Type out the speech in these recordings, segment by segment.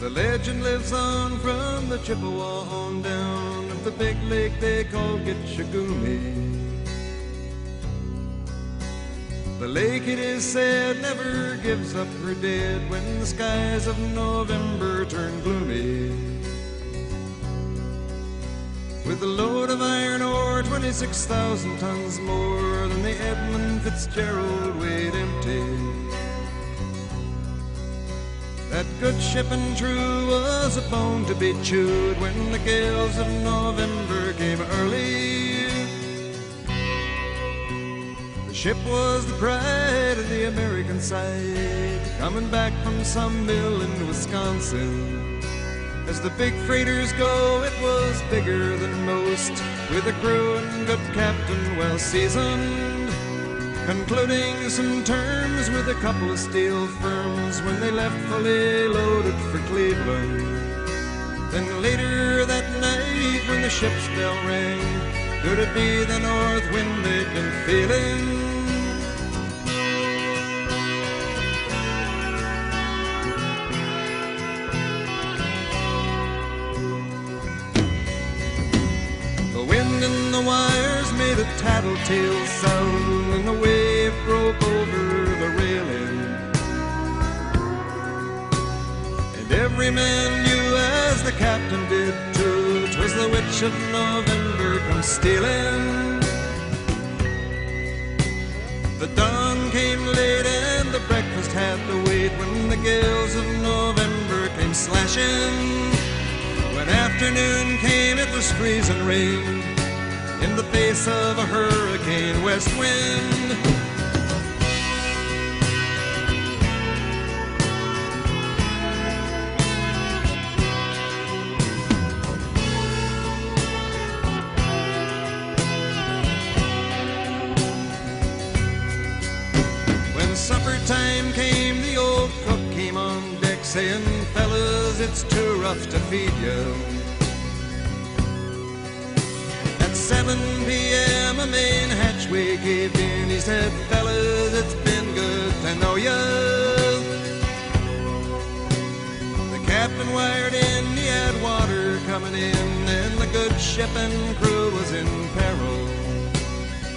The legend lives on from the Chippewa on down of the big lake they call Gitchagumi. The lake, it is said, never gives up her dead when the skies of November turn gloomy. With a load of iron ore, 26,000 tons more than the Edmund Fitzgerald weighed empty. That good ship and true was a bone to be chewed when the gales of November came early. The ship was the pride of the American side, coming back from some mill in Wisconsin. As the big freighters go, it was bigger than most, with a crew and good captain well seasoned, concluding some terms with a couple of steel firms when they left fully loaded for Cleveland. Then later that night when the ship's bell rang, could it be the north wind they'd been feeling? The wind in the wires made a tattletale sound, and the wave broke over the railing. And every man knew, as the captain did too, 'twas the witch of November come stealing. The dawn came late and the breakfast had to wait when the gales of November came slashing. When afternoon came, it was freezing rain in the face of a hurricane west wind. When supper time came, the old cook came on deck saying, "Fellas, it's too rough to feed you." 7 p.m. a main hatchway caved in. He said, "Fellas, it's been good to know ya." The captain wired in, he had water coming in, and the good ship and crew was in peril.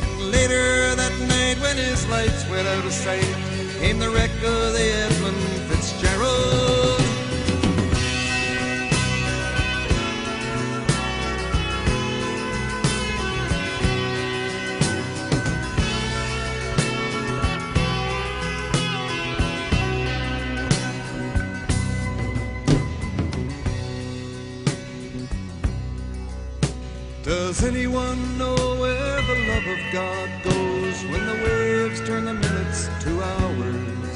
And later that night, when his lights went out of sight, came the wreck of the Edmund Fitzgerald. Does anyone know where the love of God goes when the waves turn the minutes to hours?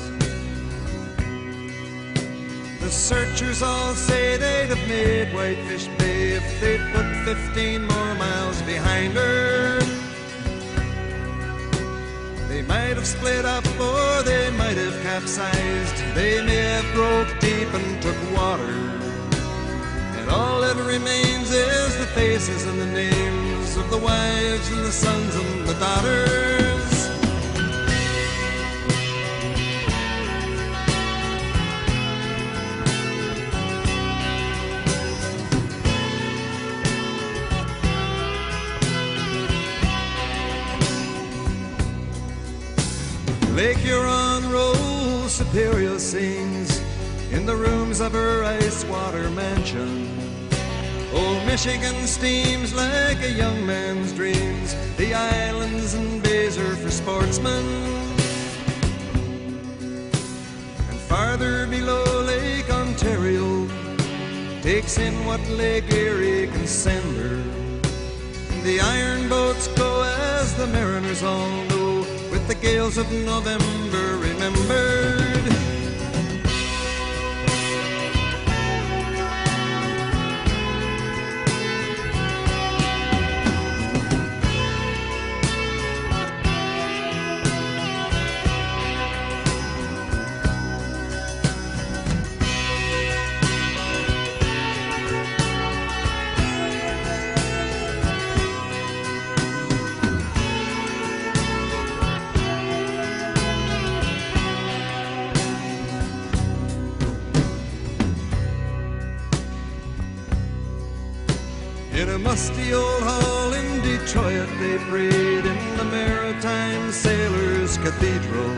The searchers all say they'd have made Whitefish Bay if they'd put 15 more miles behind her. They might have split up or they might have capsized. They may have broke deep and took water. And all that remains is the faces and the names of the wives and the sons and the daughters. Lake Huron rolls Superior sings in the rooms of her ice water mansion. Old Michigan steams like a young man's dreams. The islands and bays are for sportsmen. And farther below, Lake Ontario takes in what Lake Erie can send her. And the iron boats go, as the mariners all know, with the gales of November remembered. In a musty old hall in Detroit, they prayed in the Maritime Sailors' Cathedral.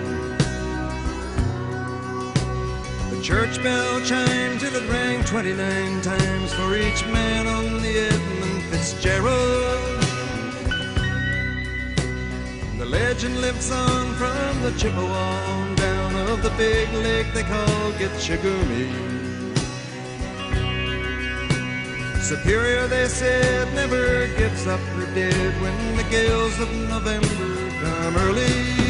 The church bell chimed till it rang 29 times for each man on the Edmund Fitzgerald. The legend lives on from the Chippewa on down of the big lake they call Gitchagumi. Superior, they said, never gives up her dead when the gales of November come early.